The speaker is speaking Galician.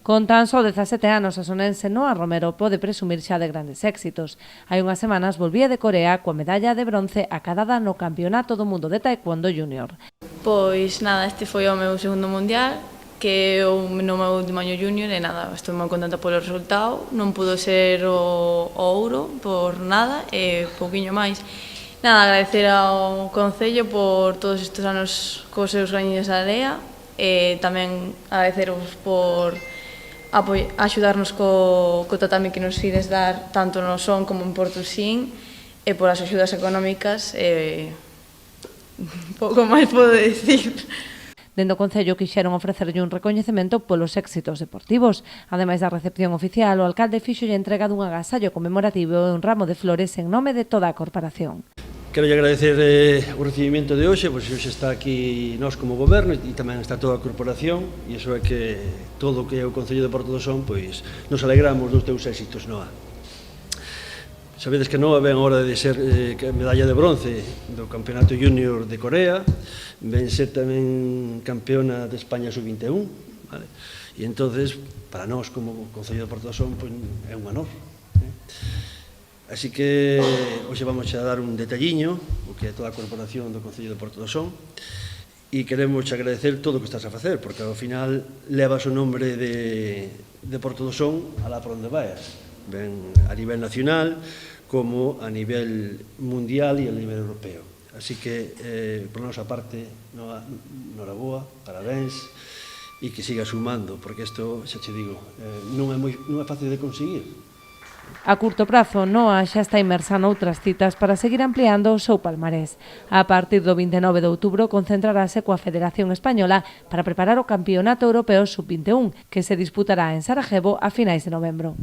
Con tan só 17 anos, a sonense Noa Romero pode presumir xa de grandes éxitos. Hai unhas semanas volvía de Corea coa medalla de bronce acadada no Campeonato do Mundo de Taekwondo Júnior. Pois nada, este foi o meu segundo mundial, que eu no meu último año júnior, e nada, estou moi contenta polo resultado. Non pudo ser o ouro por nada, e pouquiño máis. Nada, agradecer ao Concello por todos estes anos cos seus gañiños da aldea, e tamén agradeceros por axudarnos co tatami que nos fides dar tanto no Son como en Portusín, e por as axudas económicas, pouco máis podo dicir. Dende o Concello quixeron ofrecerlle un recoñecemento polos éxitos deportivos. Ademais da recepción oficial, o alcalde fíxolle entrega dun agasallo conmemorativo e un ramo de flores en nome de toda a corporación. Quero agradecer o recibimento de hoxe, pois hoxe está aquí nós como goberno e tamén está toda a corporación, e iso é que todo o que é o Concello de Porto do Son, pois nos alegramos dos teus éxitos, Noa. Sabedes que Noa ven a hora de ser medalla de bronce do Campeonato Júnior de Corea, ven ser tamén campeona de España sub-21, vale? E entonces, para nós como Concello de Porto do Son, pois é un honor. Así que hoxe vamos a dar un detalliño, o que é toda a corporación do Concello de Porto do Son, e queremos agradecer todo o que estás a facer, porque ao final levas o nombre de Porto do Son alá por onde vayas, ben a nivel nacional como a nivel mundial e a nivel europeo. Así que, por nosa parte, noraboa, parabéns, e que siga sumando, porque isto, xa che digo, non é fácil de conseguir. A curto prazo, Noa xa está inmersa noutras citas para seguir ampliando o seu palmarés. A partir do 29 de outubro concentrarase coa Federación Española para preparar o Campeonato Europeo Sub-21, que se disputará en Sarajevo a finais de novembro.